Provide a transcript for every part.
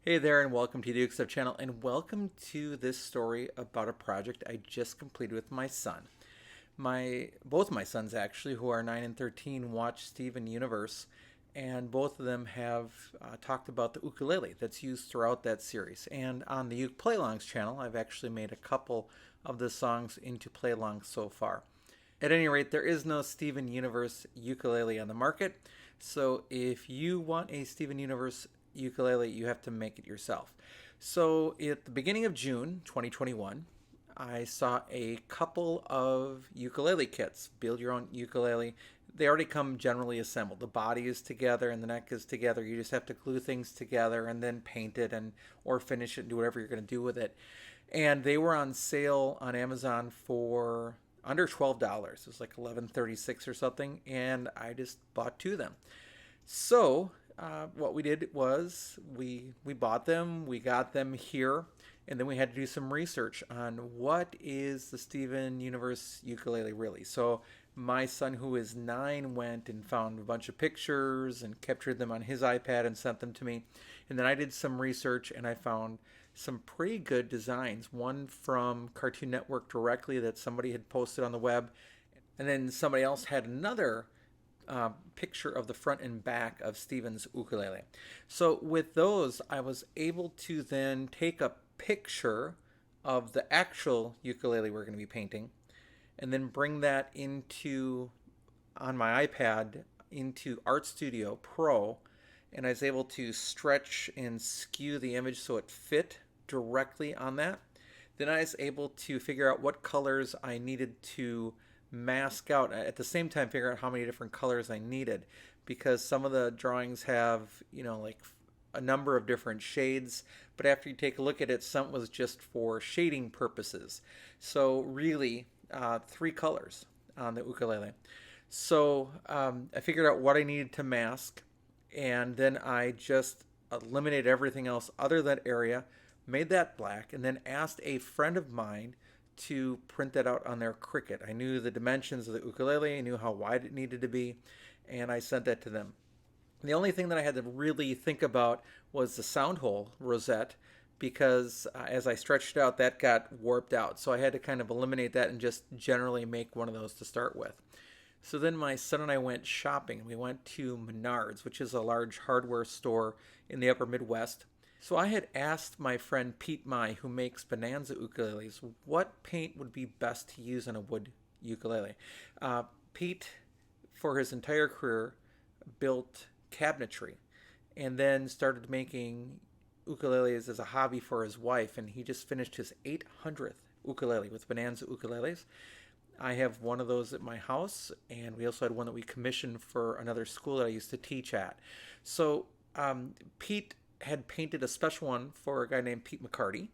Hey there, and welcome to the Ukestuff channel, and welcome to this story about a project I just completed with my son. Both my sons actually, who are 9 and 13, watch Steven Universe, and both of them have talked about the ukulele that's used throughout that series. And on the Uke Play-Alongs channel, I've actually made a couple of the songs into play-alongs so far. At any rate, there is no Steven Universe ukulele on the market, so if you want a Steven Universe ukulele, you have to make it yourself. So at the beginning of June 2021, I saw a couple of ukulele kits. Build your own ukulele. They already come generally assembled. The body is together and the neck is together. You just have to glue things together and then paint it and or finish it and do whatever you're going to do with it. And they were on sale on Amazon for under $12. It was like $11.36 or something, and I just bought two of them. So what we did was we bought them, we got them here, and then we had to do some research on what is the Steven Universe ukulele really. So my son, who is 9, went and found a bunch of pictures and captured them on his iPad and sent them to me. And then I did some research and I found some pretty good designs. One from Cartoon Network directly that somebody had posted on the web, and then somebody else had another picture of the front and back of Steven's ukulele. So with those, I was able to then take a picture of the actual ukulele we're going to be painting, and then bring that into on my iPad into Art Studio Pro, and I was able to stretch and skew the image so it fit directly on that. Then I was able to figure out what colors I needed to mask out, at the same time figure out how many different colors I needed, because some of the drawings have, like a number of different shades, but after you take a look at it, some was just for shading purposes. So really, 3 colors on the ukulele. So I figured out what I needed to mask, and then I just eliminated everything else other than that area, made that black, and then asked a friend of mine to print that out on their Cricut. I knew the dimensions of the ukulele, I knew how wide it needed to be, and I sent that to them. The only thing that I had to really think about was the sound hole rosette, because as I stretched it out, that got warped out. So I had to kind of eliminate that and just generally make one of those to start with. So then my son and I went shopping. We went to Menards, which is a large hardware store in the upper Midwest. So I had asked my friend Pete Mai, who makes Bonanza ukuleles, what paint would be best to use on a wood ukulele. Pete, for his entire career, built cabinetry and then started making ukuleles as a hobby for his wife, and he just finished his 800th ukulele with Bonanza ukuleles. I have one of those at my house, and we also had one that we commissioned for another school that I used to teach at. So Pete had painted a special one for a guy named Pete McCarty,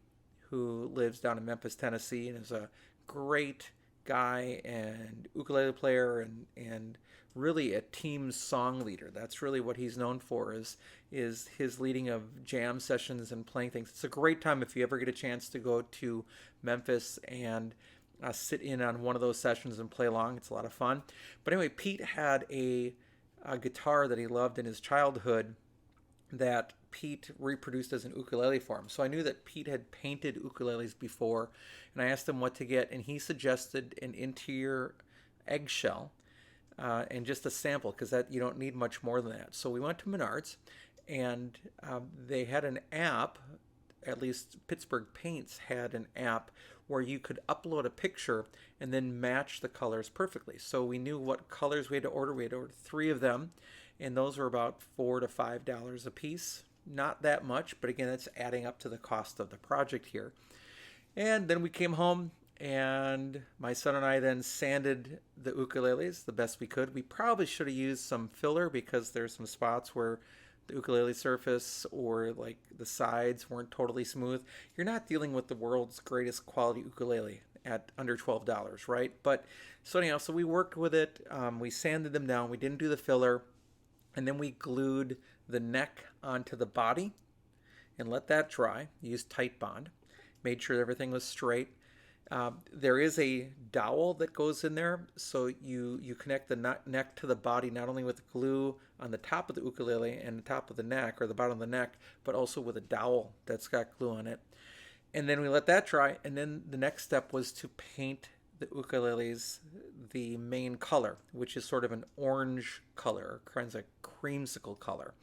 who lives down in Memphis, Tennessee, and is a great guy and ukulele player and really a team song leader. That's really what he's known for, is his leading of jam sessions and playing things. It's a great time if you ever get a chance to go to Memphis and sit in on one of those sessions and play along. It's a lot of fun. But anyway, Pete had a guitar that he loved in his childhood that Pete reproduced as an ukulele for him. So I knew that Pete had painted ukuleles before, and I asked him what to get, and he suggested an interior eggshell and just a sample, because that you don't need much more than that. So we went to Menards, and they had an app. At least Pittsburgh Paints had an app where you could upload a picture and then match the colors perfectly. So we knew what colors we had to order. We had to order 3 of them, and those were about $4 to $5 a piece. Not that much, but again, it's adding up to the cost of the project here. And then we came home, and my son and I then sanded the ukuleles the best we could. We probably should have used some filler, because there's some spots where the ukulele surface or like the sides weren't totally smooth. You're not dealing with the world's greatest quality ukulele at under $12, right? But so anyhow, so we worked with it. We sanded them down. We didn't do the filler. And then we glued the neck onto the body and let that dry. Used Tight Bond. Made sure everything was straight. There is a dowel that goes in there, so you connect the neck to the body not only with glue on the top of the ukulele and the top of the neck or the bottom of the neck, but also with a dowel that's got glue on it. And then we let that dry, and then the next step was to paint the ukuleles the main color, which is sort of an orange color, kind of a creamsicle color.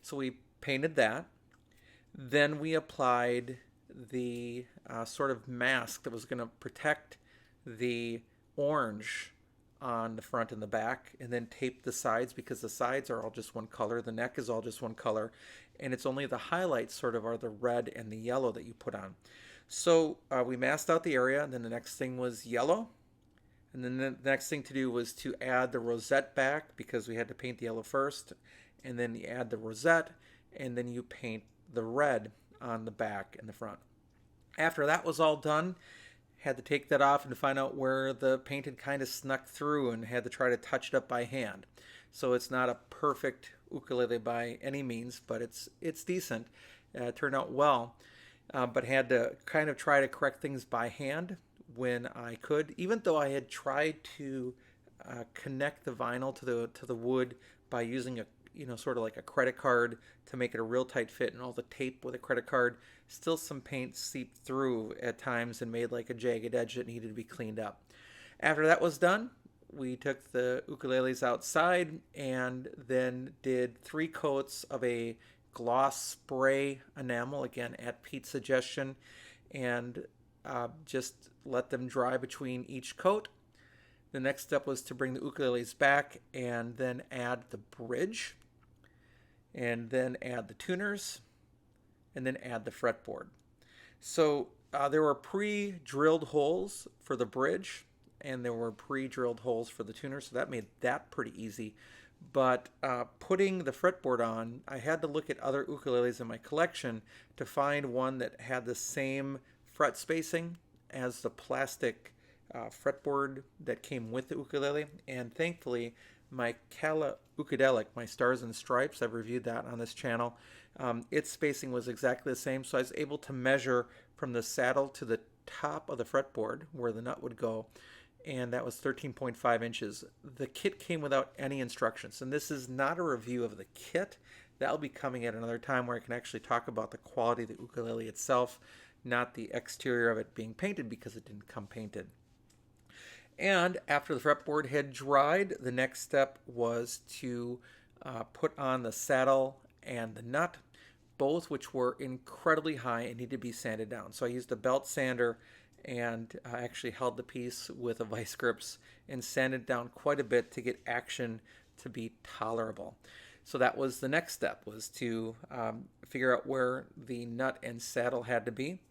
So we painted that. Then we applied the sort of mask that was going to protect the orange on the front and the back, and then taped the sides because the sides are all just one color, the neck is all just one color, and it's only the highlights sort of are the red and the yellow that you put on. So we masked out the area, and then the next thing was yellow. And then the next thing to do was to add the rosette back because we had to paint the yellow first. And then you add the rosette, and then you paint the red on the back and the front. After that was all done, had to take that off and find out where the paint had kind of snuck through and had to try to touch it up by hand. So it's not a perfect ukulele by any means, but it's decent. It turned out well. But had to kind of try to correct things by hand when I could, even though I had tried to connect the vinyl to the wood by using a sort of like a credit card to make it a real tight fit, and all the tape with a credit card. Still some paint seeped through at times and made like a jagged edge that needed to be cleaned up. After that was done, we took the ukuleles outside and then did 3 coats of a gloss spray enamel, again at Pete's suggestion, and just let them dry between each coat. The next step was to bring the ukuleles back and then add the bridge, and then add the tuners, and then add the fretboard. So there were pre-drilled holes for the bridge, and there were pre-drilled holes for the tuner, so that made that pretty easy. But putting the fretboard on, I had to look at other ukuleles in my collection to find one that had the same fret spacing as the plastic fretboard that came with the ukulele. And thankfully, my Kala Ukadelic, my Stars and Stripes, I've reviewed that on this channel, its spacing was exactly the same, so I was able to measure from the saddle to the top of the fretboard where the nut would go, and that was 13.5 inches. The kit came without any instructions, and this is not a review of the kit. That'll be coming at another time where I can actually talk about the quality of the ukulele itself, not the exterior of it being painted because it didn't come painted. And after the fretboard had dried, the next step was to put on the saddle and the nut, both which were incredibly high and needed to be sanded down. So I used a belt sander and actually held the piece with a vice grips and sanded down quite a bit to get action to be tolerable. So that was the next step, was to figure out where the nut and saddle had to be.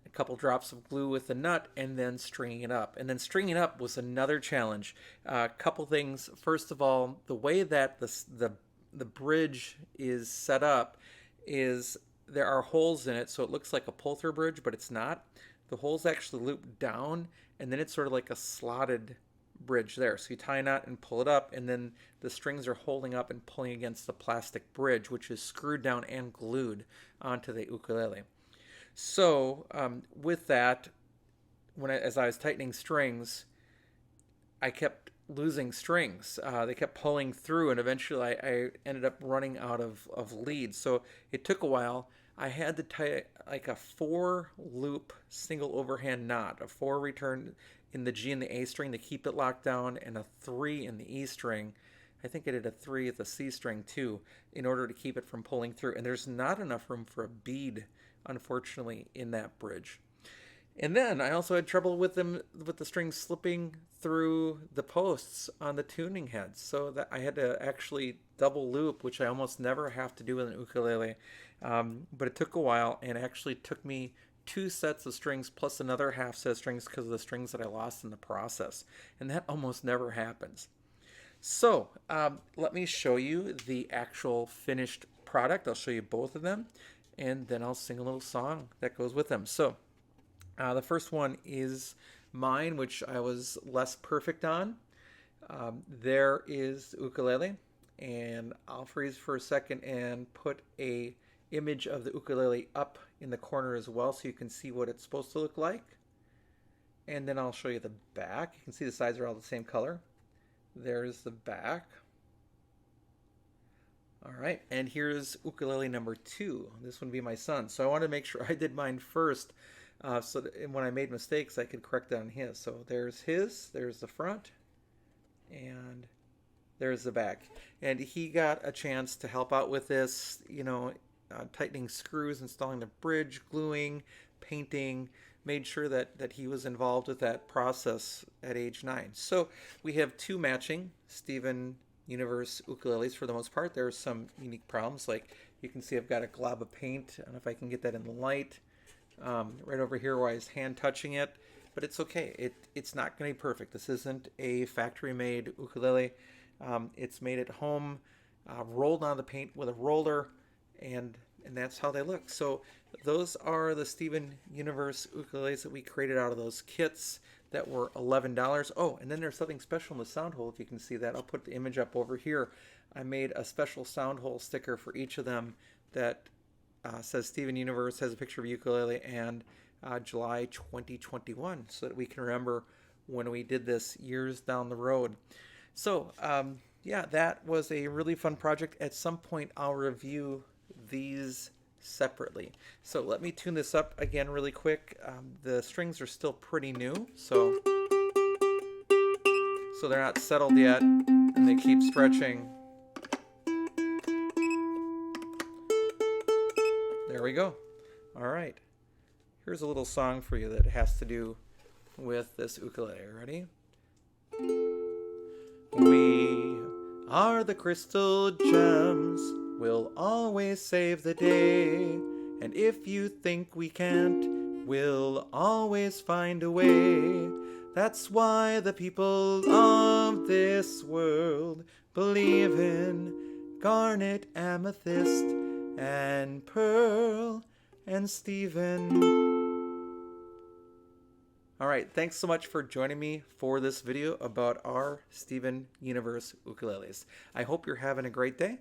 A couple drops of glue with the nut, and then stringing it up. And then stringing it up was another challenge. A couple things. First of all, the way that the bridge is set up is there are holes in it, so it looks like a pull-through bridge, but it's not. The holes actually loop down, and then it's sort of like a slotted bridge there. So you tie a knot and pull it up, and then the strings are holding up and pulling against the plastic bridge, which is screwed down and glued onto the ukulele. So with that, as I was tightening strings, I kept losing strings. They kept pulling through, and eventually I ended up running out of leads. So it took a while. I had to tie like a 4-loop single overhand knot, a 4 return in the G and the A string to keep it locked down, and a 3 in the E string. I think I did a 3 at the C string too, in order to keep it from pulling through. And there's not enough room for a bead, unfortunately, in that bridge. And then I also had trouble with the strings slipping through the posts on the tuning heads, so that I had to actually double loop, which I almost never have to do with an ukulele. But it took a while, and actually took me 2 sets of strings plus another half set of strings because of the strings that I lost in the process. And that almost never happens. So let me show you the actual finished product. I'll show you both of them, and then I'll sing a little song that goes with them. So the first one is mine, which I was less perfect on. There is the ukulele, and I'll freeze for a second and put a image of the ukulele up in the corner as well, so you can see what it's supposed to look like. And then I'll show you the back. You can see the sides are all the same color. There's the back. All right, and here's ukulele number 2. This one would be my son. So I wanted to make sure I did mine first, so that when I made mistakes, I could correct that on his. So there's his, there's the front, and there's the back. And he got a chance to help out with this, tightening screws, installing the bridge, gluing, painting, made sure that he was involved with that process at age 9. So we have 2 matching Steven Universe ukuleles for the most part. There are some unique problems, like you can see I've got a glob of paint. I don't know if I can get that in the light. Right over here where I was hand touching it, but it's okay. It's not going to be perfect. This isn't a factory-made ukulele. It's made at home, rolled on the paint with a roller, and that's how they look. So those are the Steven Universe ukuleles that we created out of those kits that were $11. Oh, and then there's something special in the sound hole, if you can see that. I'll put the image up over here. I made a special sound hole sticker for each of them that says Steven Universe, has a picture of ukulele, and July 2021, so that we can remember when we did this years down the road. So yeah, that was a really fun project. At some point I'll review these separately. So let me tune this up again really quick. The strings are still pretty new, so they're not settled yet, and they keep stretching. There we go. All right. Here's a little song for you that has to do with this ukulele. Ready? We are the crystal gems, we'll always save the day. And if you think we can't, we'll always find a way. That's why the people of this world believe in garnet, amethyst, and pearl, and Steven. All right, thanks so much for joining me for this video about our Steven Universe ukuleles. I hope you're having a great day,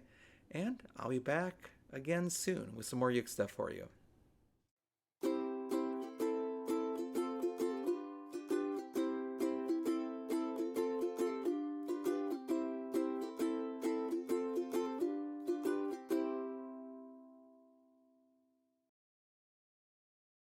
and I'll be back again soon with some more uke stuff for you.